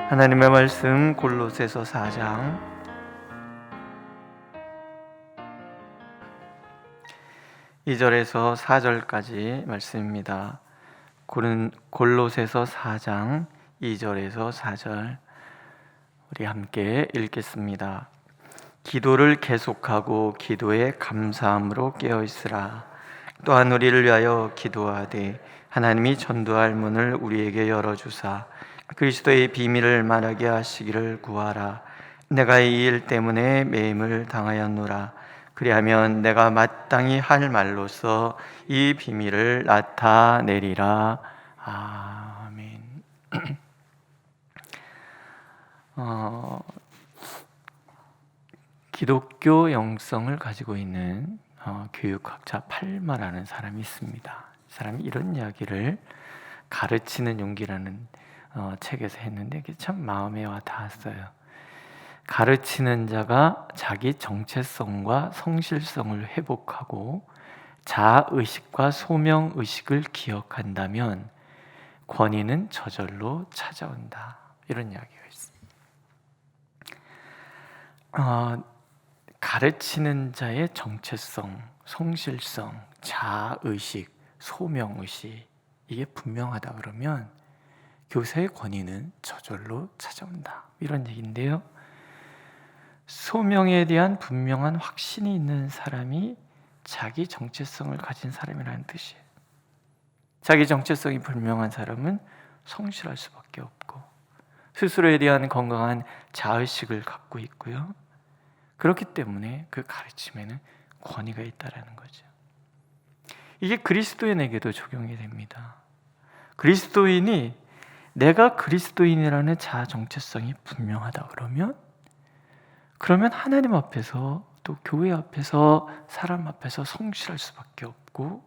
하나님의 말씀 골로새서 4장 2절에서 4절까지 말씀입니다. 골로새서 4장 2절에서 4절 우리 함께 읽겠습니다. 기도를 계속하고 기도에 감사함으로 깨어있으라. 또한 우리를 위하여 기도하되 하나님이 전도할 문을 우리에게 열어주사 그리스도의 비밀을 말하게 하시기를 구하라. 내가 이 일 때문에 매임을 당하였노라. 그리하면 내가 마땅히 할 말로서 이 비밀을 나타내리라. 아멘. 기독교 영성을 가지고 있는 교육학자 팔마라는 사람이 있습니다. 이 사람이 이런 이야기를 가르치는 용기라는 책에서 했는데 그게 참 마음에 와 닿았어요. 가르치는 자가 자기 정체성과 성실성을 회복하고 자아의식과 소명의식을 기억한다면 권위는 저절로 찾아온다. 이런 이야기가 있습니다. 가르치는 자의 정체성, 성실성, 자아의식, 소명의식 이게 분명하다 그러면 교사의 권위는 저절로 찾아온다. 이런 얘기인데요. 소명에 대한 분명한 확신이 있는 사람이 자기 정체성을 가진 사람이라는 뜻이에요. 자기 정체성이 분명한 사람은 성실할 수밖에 없고 스스로에 대한 건강한 자의식을 갖고 있고요. 그렇기 때문에 그 가르침에는 권위가 있다라는 거죠. 이게 그리스도인에게도 적용이 됩니다. 그리스도인이 내가 그리스도인이라는 자아 정체성이 분명하다 그러면 하나님 앞에서 또 교회 앞에서 사람 앞에서 성실할 수밖에 없고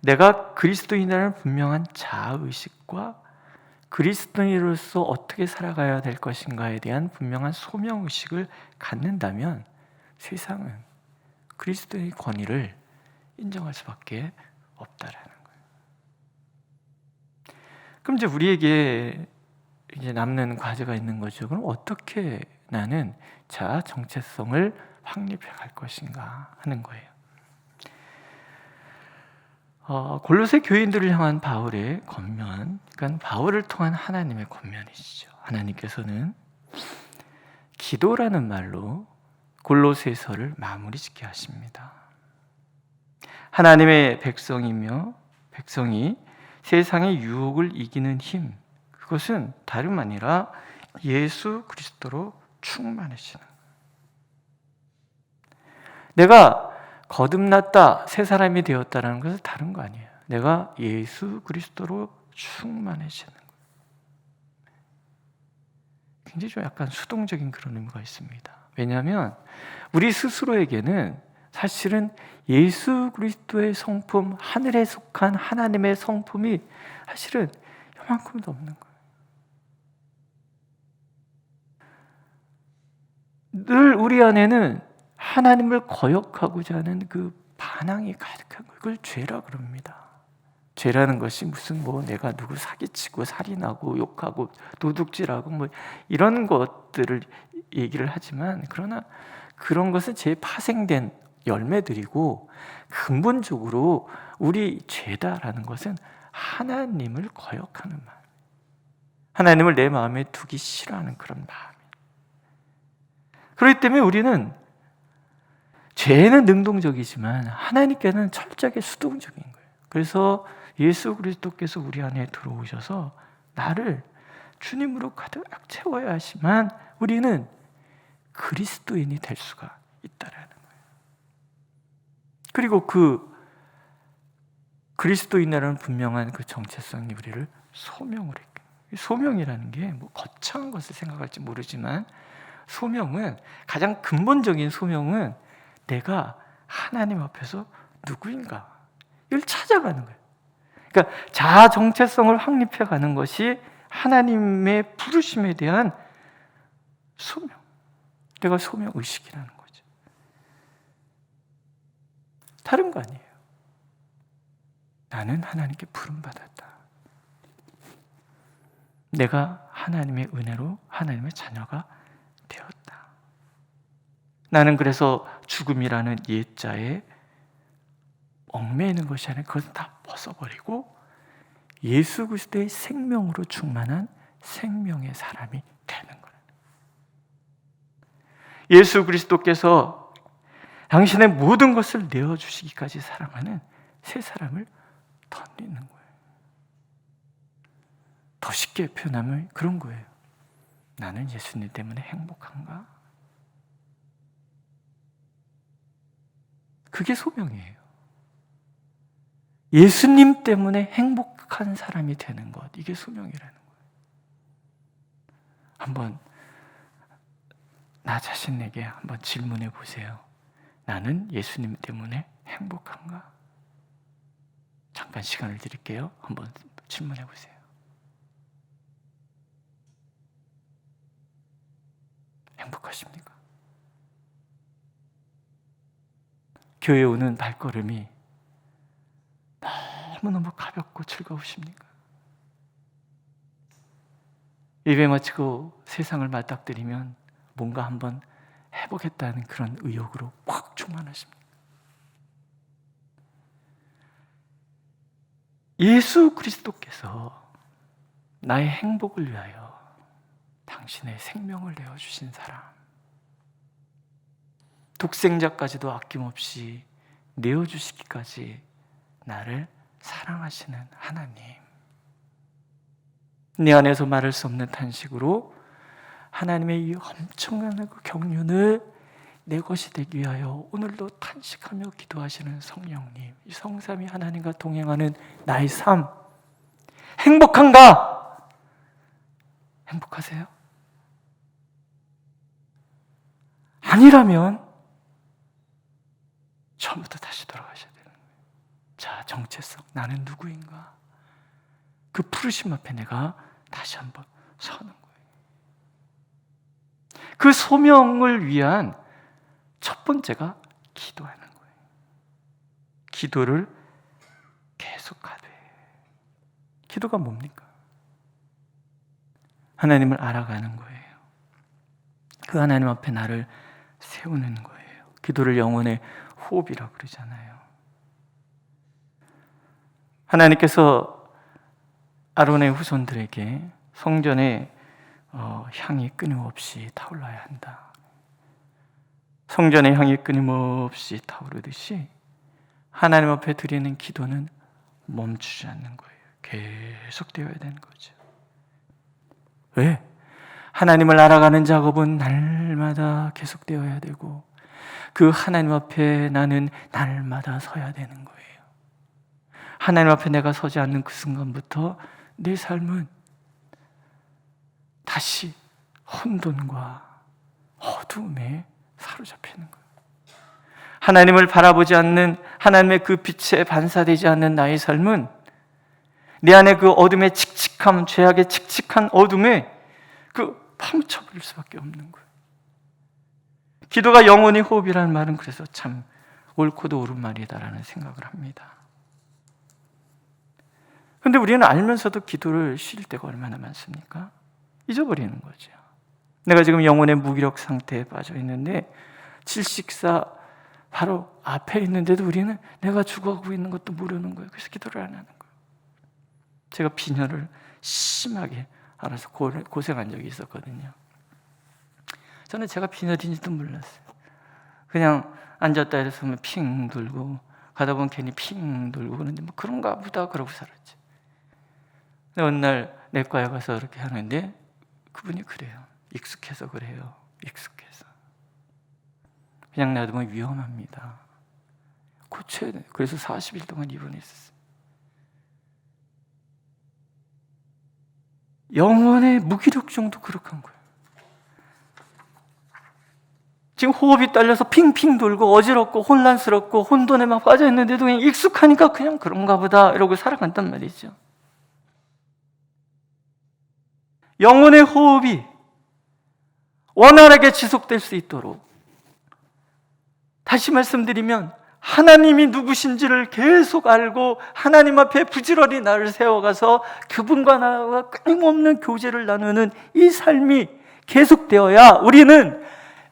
내가 그리스도인이라는 분명한 자아의식과 그리스도인으로서 어떻게 살아가야 될 것인가에 대한 분명한 소명의식을 갖는다면 세상은 그리스도의 권위를 인정할 수밖에 없다라는 거예요. 그럼 이제 우리에게 이제 남는 과제가 있는 거죠. 그럼 어떻게 나는 자아 정체성을 확립해 갈 것인가 하는 거예요. 골로새 교인들을 향한 바울의 권면, 그러니까 바울을 통한 하나님의 권면이시죠. 하나님께서는 기도라는 말로 골로새서를 마무리 짓게 하십니다. 하나님의 백성이며 백성이 세상의 유혹을 이기는 힘, 그것은 다름 아니라 예수 그리스도로 충만해지는 거예요. 내가 거듭났다, 새 사람이 되었다는 것은 다른 거 아니에요. 내가 예수 그리스도로 충만해지는 거예요. 굉장히 좀 약간 수동적인 그런 의미가 있습니다. 왜냐하면 우리 스스로에게는 사실은 예수 그리스도의 성품, 하늘에 속한 하나님의 성품이 사실은 요만큼도 없는 거예요. 늘 우리 안에는 하나님을 거역하고자 하는 그 반항이 가득한 거예요. 그걸 죄라 그럽니다. 죄라는 것이 무슨 내가 누구 사기치고 살인하고 욕하고 도둑질하고 이런 것들을 얘기를 하지만 그러나 그런 것은 제 파생된 열매들이고 근본적으로 우리 죄다라는 것은 하나님을 거역하는 마음, 하나님을 내 마음에 두기 싫어하는 그런 마음이에요. 그렇기 때문에 우리는 죄는 능동적이지만 하나님께는 철저하게 수동적인 거예요. 그래서 예수 그리스도께서 우리 안에 들어오셔서 나를 주님으로 가득 채워야 하지만 우리는 그리스도인이 될 수가 있다라는 거예요. 그리고 그 그리스도인이라는 분명한 그 정체성이 우리를 소명으로 이끌어요. 소명이라는 게 거창한 것을 생각할지 모르지만 소명은 가장 근본적인 소명은 내가 하나님 앞에서 누구인가 이걸 찾아가는 거예요. 그러니까 자아 정체성을 확립해 가는 것이 하나님의 부르심에 대한 소명, 내가 소명 의식이라는 거죠. 다른 거 아니에요. 나는 하나님께 부름받았다. 내가 하나님의 은혜로 하나님의 자녀가 되었다. 나는 그래서 죽음이라는 옛자에 얽매이는 것이 아니라 그것은 다 벗어버리고 예수 그리스도의 생명으로 충만한 생명의 사람이 되는 거예요. 예수 그리스도께서 당신의 모든 것을 내어주시기까지 사랑하는 새 사람을 덧입는 거예요. 더 쉽게 표현하면 그런 거예요. 나는 예수님 때문에 행복한가? 그게 소명이에요. 예수님 때문에 행복한 사람이 되는 것, 이게 소명이라는 거예요. 한번 나 자신에게 한번 질문해 보세요. 나는 예수님 때문에 행복한가? 잠깐 시간을 드릴게요. 한번 질문해 보세요. 행복하십니까? 교회 오는 발걸음이 너무너무 가볍고 즐거우십니까? 예배 마치고 세상을 맞닥뜨리면 뭔가 한번 해보겠다는 그런 의욕으로 확 충만하십니까? 예수 그리스도께서 나의 행복을 위하여 당신의 생명을 내어주신 사람, 독생자까지도 아낌없이 내어주시기까지 나를 사랑하시는 하나님, 내 안에서 말할 수 없는 탄식으로 하나님의 이 엄청난 그 경륜을 내 것이 되기 위하여 오늘도 탄식하며 기도하시는 성령님, 이 성삼위 하나님과 동행하는 나의 삶, 행복한가? 행복하세요? 아니라면 처음부터 다시 돌아가셔야 되는 거예요. 자, 정체성, 나는 누구인가? 그 부르심 앞에 내가 다시 한번 서는 거예요. 그 소명을 위한 첫 번째가 기도하는 거예요. 기도를 계속하되. 기도가 뭡니까? 하나님을 알아가는 거예요. 그 하나님 앞에 나를 세우는 거예요. 기도를 영혼의 호흡이라고 그러잖아요. 하나님께서 아론의 후손들에게 성전에 향이 끊임없이 타올라야 한다. 성전의 향이 끊임없이 타오르듯이 하나님 앞에 드리는 기도는 멈추지 않는 거예요. 계속되어야 되는 거죠. 왜? 하나님을 알아가는 작업은 날마다 계속되어야 되고 그 하나님 앞에 나는 날마다 서야 되는 거예요. 하나님 앞에 내가 서지 않는 그 순간부터 내 삶은 다시 혼돈과 어두움에 사로잡히는 거예요. 하나님을 바라보지 않는, 하나님의 그 빛에 반사되지 않는 나의 삶은 내 안에 그 어둠의 칙칙함, 죄악의 칙칙한 어둠에 그 파묻혀버릴 수밖에 없는 거예요. 기도가 영혼의 호흡이라는 말은 그래서 참 옳고도 옳은 말이다라는 생각을 합니다. 그런데 우리는 알면서도 기도를 쉴 때가 얼마나 많습니까? 잊어버리는 거죠. 내가 지금 영혼의 무기력 상태에 빠져 있는데 질식사 바로 앞에 있는데도 우리는 내가 죽어가고 있는 것도 모르는 거예요. 그래서 기도를 안 하는 거예요. 제가 빈혈을 심하게 알아서 고생한 적이 있었거든요. 저는 제가 빈혈인지도 몰랐어요. 그냥 앉았다 일어서면 핑 돌고 가다 보면 괜히 핑 돌고 그러는데 뭐 그런가 보다 그러고 살았지. 근데 어느 날 내과에 가서 이렇게 하는데 그분이 그래요. 익숙해서 그래요. 익숙해서. 그냥 놔두면 위험합니다. 고쳐야 돼요. 그래서 40일 동안 입원해 있었어요. 영혼의 무기력증도 그렇게 거예요. 지금 호흡이 딸려서 핑핑 돌고 어지럽고 혼란스럽고 혼돈에 막 빠져 있는데도 그냥 익숙하니까 그냥 그런가 보다 이러고 살아간단 말이죠. 영혼의 호흡이 원활하게 지속될 수 있도록, 다시 말씀드리면 하나님이 누구신지를 계속 알고 하나님 앞에 부지런히 나를 세워가서 그분과 나와 끊임없는 교제를 나누는 이 삶이 계속되어야 우리는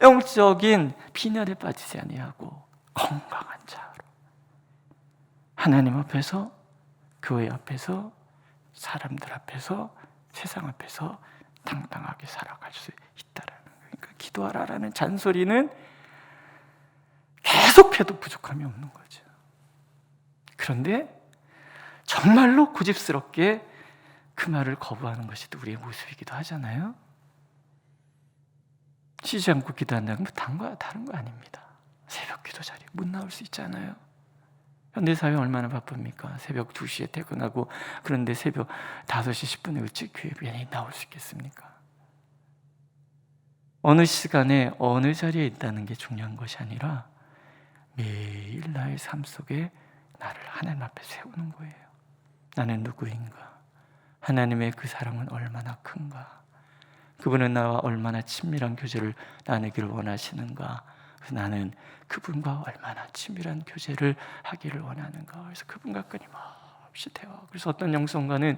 영적인 빈혈에 빠지지 아니하고 건강한 자로 하나님 앞에서, 교회 앞에서, 사람들 앞에서, 세상 앞에서 당당하게 살아갈 수 있다라는 거예요. 그러니까 기도하라라는 잔소리는 계속해도 부족함이 없는 거죠. 그런데 정말로 고집스럽게 그 말을 거부하는 것이 우리의 모습이기도 하잖아요. 쉬지 않고 기도한다는 건 다른 거 아닙니다. 새벽 기도 자리에 못 나올 수 있잖아요. 현대사회 얼마나 바쁩니까? 새벽 2시에 퇴근하고 그런데 새벽 5시 10분에 어찌 교회에 나올 수 있겠습니까? 어느 시간에 어느 자리에 있다는 게 중요한 것이 아니라 매일 나의 삶 속에 나를 하나님 앞에 세우는 거예요. 나는 누구인가? 하나님의 그 사랑은 얼마나 큰가? 그분은 나와 얼마나 친밀한 교제를 나누기를 원하시는가? 나는 그분과 얼마나 친밀한 교제를 하기를 원하는가? 그래서 그분과 끊임없이 대화. 그래서 어떤 영성가는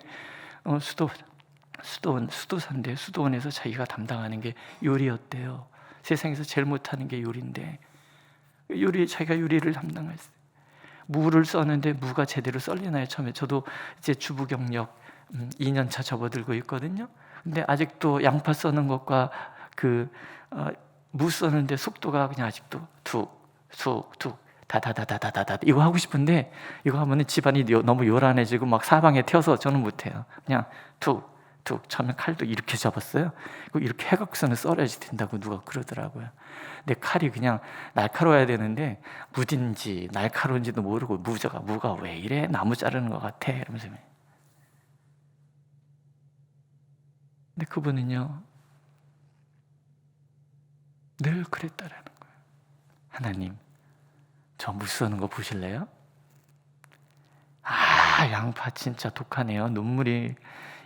수도사인데 수도원에서 자기가 담당하는 게 요리였대요. 세상에서 제일 못하는 게 요리인데 자기가 요리를 담당했어요. 무를 써는데 무가 제대로 썰리나요? 처음에 저도 이제 주부 경력 2년차 접어들고 있거든요. 근데 아직도 양파 써는 것과 무 써는데 속도가 그냥 아직도 툭툭툭 다다다다다다 이거 하고 싶은데 이거 하면은 집안이 너무 요란해지고 막 사방에 튀어서 저는 못해요. 그냥 툭툭 처음에 칼도 이렇게 잡았어요. 이렇게 해갖고서는 썰어야지 된다고 누가 그러더라고요. 근데 칼이 그냥 날카로워야 되는데 무딘지 날카로운지도 모르고 무가 왜 이래? 나무 자르는 것 같아 이러면서. 근데 그분은요 늘 그랬다라는 거예요. 하나님, 저 무 써는 거 보실래요? 양파 진짜 독하네요.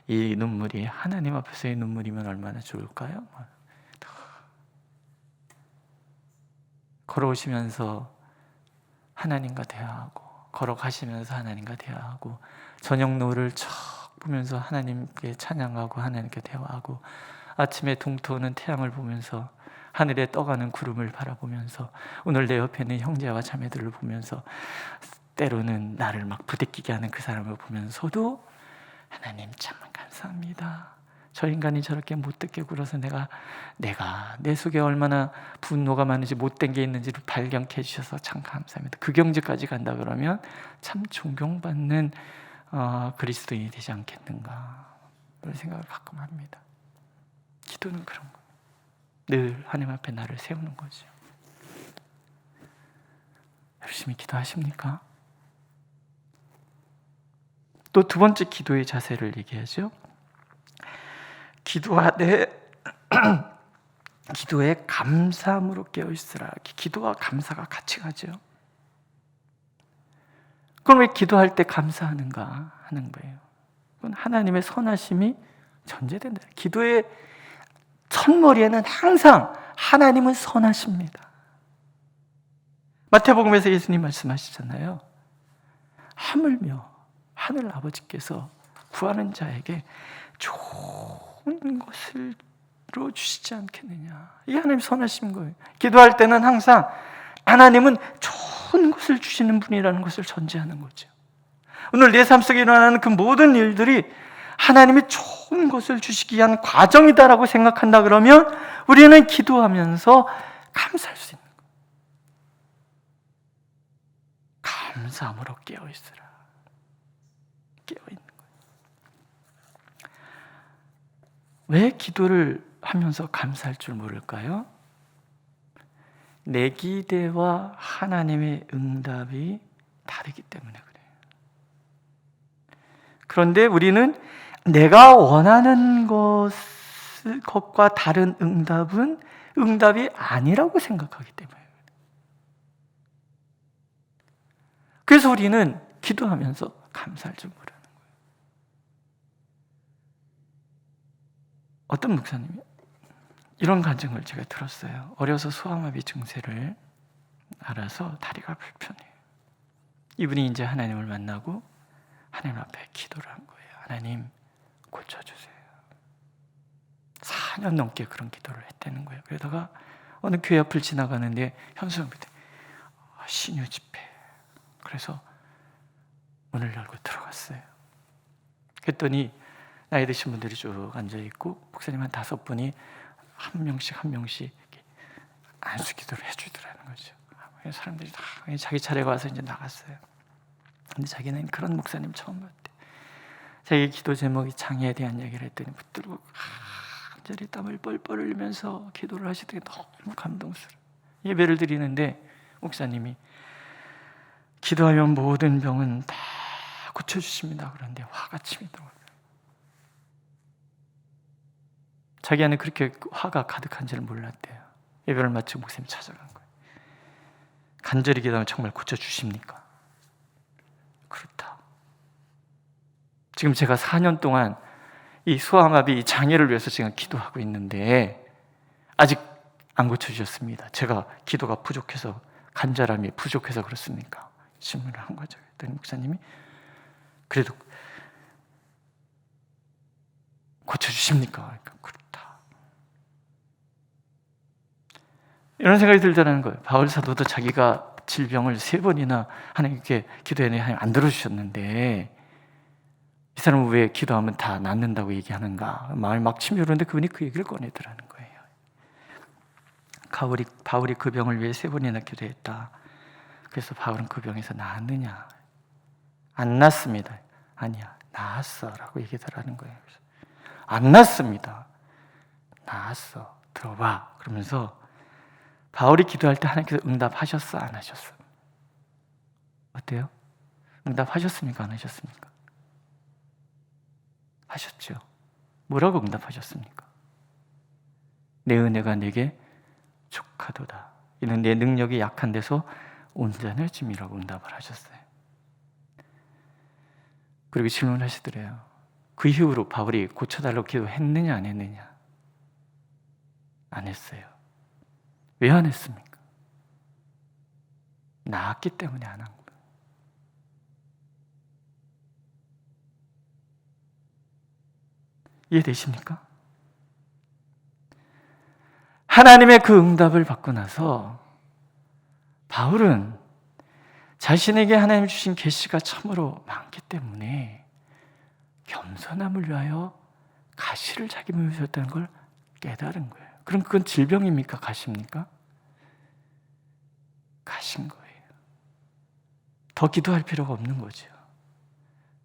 이 눈물이 하나님 앞에서의 눈물이면 얼마나 좋을까요? 걸어오시면서 하나님과 대화하고 걸어가시면서 하나님과 대화하고 저녁 노을을 척 보면서 하나님께 찬양하고 하나님께 대화하고 아침에 동토는 태양을 보면서 하늘에 떠가는 구름을 바라보면서 오늘 내 옆에 있는 형제와 자매들을 보면서 때로는 나를 막 부대끼게 하는 그 사람을 보면서도 하나님 참 감사합니다. 저 인간이 저렇게 못되게 굴어서 내가 내 속에 얼마나 분노가 많은지 못된 게 있는지를 발견케 해주셔서 참 감사합니다. 그 경지까지 간다 그러면 참 존경받는 그리스도인이 되지 않겠는가 그런 생각을 가끔 합니다. 기도는 그런 거예요. 늘 하나님 앞에 나를 세우는 거죠. 열심히 기도하십니까? 또 두 번째 기도의 자세를 얘기하죠. 기도하되 기도에 감사함으로 깨어있으라. 기도와 감사가 같이 가죠. 그럼 왜 기도할 때 감사하는가 하는 거예요. 그건 하나님의 선하심이 전제된다. 기도의 첫머리에는 항상 하나님은 선하십니다. 마태복음에서 예수님 말씀하시잖아요. 하물며 하늘 아버지께서 구하는 자에게 좋은 것을 주시지 않겠느냐. 이게 하나님 선하신 거예요. 기도할 때는 항상 하나님은 좋은 것을 주시는 분이라는 것을 전제하는 거죠. 오늘 내 삶 속에 일어나는 그 모든 일들이 하나님이 좋은 것을 주시기 위한 과정이다라고 생각한다 그러면 우리는 기도하면서 감사할 수 있는 거예요. 감사함으로 깨어있으라. 깨어있는 거예요. 왜 기도를 하면서 감사할 줄 모를까요? 내 기대와 하나님의 응답이 다르기 때문에 그래요. 그런데 우리는 내가 원하는 것과 다른 응답이 아니라고 생각하기 때문에 그래서 우리는 기도하면서 감사할 줄 모르는 거예요. 어떤 목사님이 이런 간증을 제가 들었어요. 어려서 소아마비 증세를 알아서 다리가 불편해요. 이분이 이제 하나님을 만나고 하나님 앞에 기도를 한 거예요. 하나님 고쳐주세요. 4년 넘게 그런 기도를 했다는 거예요. 그러다가 어느 교회 앞을 지나가는데 현수형부터 신유 집회. 그래서 문을 열고 들어갔어요. 그랬더니 나이 드신 분들이 쭉 앉아있고 목사님 한 5분이 한 명씩 이렇게 안수 기도를 해주더라는 거죠. 사람들이 다 자기 차례가 와서 이제 나갔어요. 근데 자기는 그런 목사님 처음 봤대. 자기 기도 제목이 장애에 대한 얘기를 했더니 붙들고 간절히 땀을 뻘뻘 흘리면서 기도를 하시더니 너무 감동스러워. 예배를 드리는데 목사님이 기도하면 모든 병은 다 고쳐주십니다. 그런데 화가 치미더라고요. 자기 안에 그렇게 화가 가득한지를 몰랐대요. 예배를 마치고 목사님이 찾아간 거예요. 간절히 기도하면 정말 고쳐주십니까? 그렇다. 지금 제가 4년 동안 이 소아마비 이 장애를 위해서 지금 기도하고 있는데 아직 안 고쳐주셨습니다. 제가 기도가 부족해서, 간절함이 부족해서 그렇습니까? 질문을 한 거죠. 그랬더니 목사님이 그래도 고쳐주십니까? 그러니까 그렇다. 이런 생각이 들더라는 거예요. 바울 사도도 자기가 질병을 3번이나 하나님께 기도했는데 하나님 안 들어주셨는데 이 사람은 왜 기도하면 다 낫는다고 얘기하는가? 마음이 막 치밀었는데 그분이 그 얘기를 꺼내더라는 거예요. 바울이 그 병을 위해 3번이나 기도했다. 그래서 바울은 그 병에서 나았느냐? 안 낫습니다. 아니야, 나았어 라고 얘기하더라는 거예요. 그래서 안 낫습니다. 나았어. 들어봐. 그러면서 바울이 기도할 때 하나님께서 응답하셨어? 안 하셨어? 어때요? 응답하셨습니까? 안 하셨습니까? 하셨죠. 뭐라고 응답하셨습니까? 내 은혜가 내게 족하도다. 이는 내 능력이 약한 데서 온전을 짐이라고 응답을 하셨어요. 그리고 질문을 하시더래요. 그 이후로 바울이 고쳐달라고 기도했느냐 안 했느냐? 안 했어요. 왜 안 했습니까? 나았기 때문에 안 한 거예요. 이해되십니까? 하나님의 그 응답을 받고 나서 바울은 자신에게 하나님 주신 계시가 참으로 많기 때문에 겸손함을 위하여 가시를 자기 몸에 주셨다는 걸 깨달은 거예요. 그럼 그건 질병입니까? 가시입니까? 가신 거예요. 더 기도할 필요가 없는 거죠.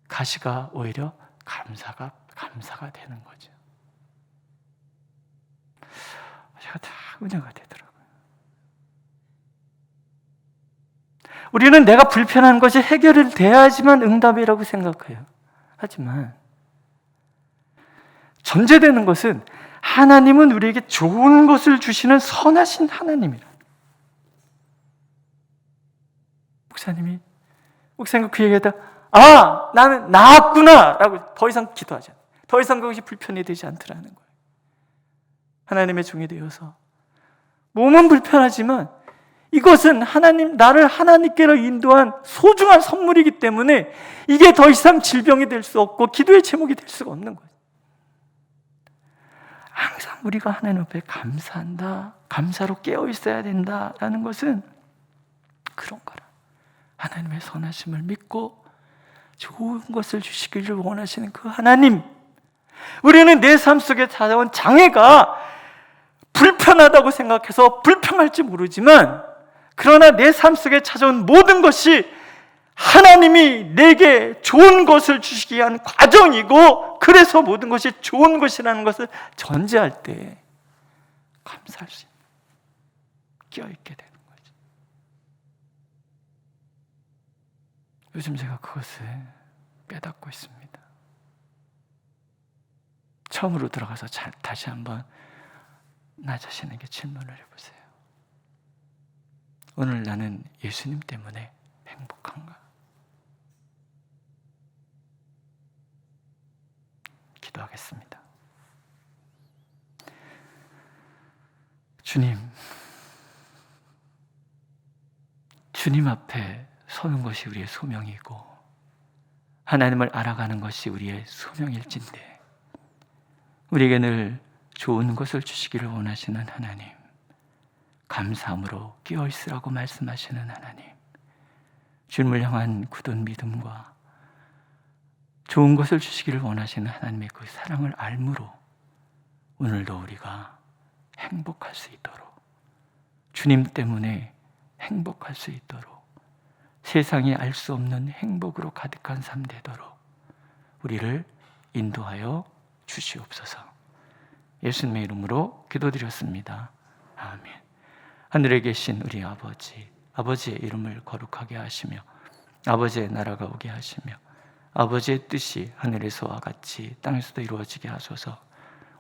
가시가 오히려 감사가 되는 거죠. 제가 다 은혜가 되더라고요. 우리는 내가 불편한 것이 해결이 돼야지만 응답이라고 생각해요. 하지만 전제되는 것은 하나님은 우리에게 좋은 것을 주시는 선하신 하나님이라. 목사님이 그 얘기하다 나는 나았구나 라고 더 이상 기도하지 않아요. 더 이상 그것이 불편이 되지 않더라는 거예요. 하나님의 종이 되어서 몸은 불편하지만 이것은 나를 하나님께로 인도한 소중한 선물이기 때문에 이게 더 이상 질병이 될 수 없고 기도의 제목이 될 수가 없는 거예요. 항상 우리가 하나님 앞에 감사한다, 감사로 깨어 있어야 된다라는 것은 그런 거라. 하나님의 선하심을 믿고 좋은 것을 주시기를 원하시는 그 하나님, 우리는 내 삶 속에 찾아온 장애가 불편하다고 생각해서 불평할지 모르지만, 그러나 내 삶 속에 찾아온 모든 것이 하나님이 내게 좋은 것을 주시기 위한 과정이고, 그래서 모든 것이 좋은 것이라는 것을 전제할 때 감사할 수 있는, 끼어있게 되는 거죠. 요즘 제가 그것을 깨닫고 있습니다. 처음으로 들어가서 다시 한번 나 자신에게 질문을 해보세요. 오늘 나는 예수님 때문에 행복한가? 기도하겠습니다. 주님 앞에 서는 것이 우리의 소명이고 하나님을 알아가는 것이 우리의 소명일진데 우리에게 늘 좋은 것을 주시기를 원하시는 하나님, 감사함으로 깨어있으라고 말씀하시는 하나님, 주님을 향한 굳은 믿음과 좋은 것을 주시기를 원하시는 하나님의 그 사랑을 알므로 오늘도 우리가 행복할 수 있도록, 주님 때문에 행복할 수 있도록, 세상이 알 수 없는 행복으로 가득한 삶 되도록 우리를 인도하여 주시옵소서. 예수님의 이름으로 기도드렸습니다. 아멘. 하늘에 계신 우리 아버지, 아버지의 이름을 거룩하게 하시며 아버지의 나라가 오게 하시며 아버지의 뜻이 하늘에서와 같이 땅에서도 이루어지게 하소서.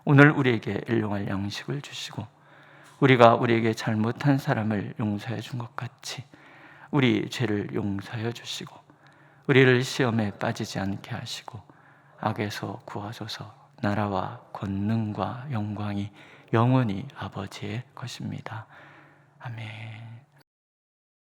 오늘 우리에게 일용할 양식을 주시고 우리가 우리에게 잘못한 사람을 용서해 준 것 같이 우리 죄를 용서해 주시고 우리를 시험에 빠지지 않게 하시고 악에서 구하소서. 나라와 권능과 영광이 영원히 아버지의 것입니다. 아멘.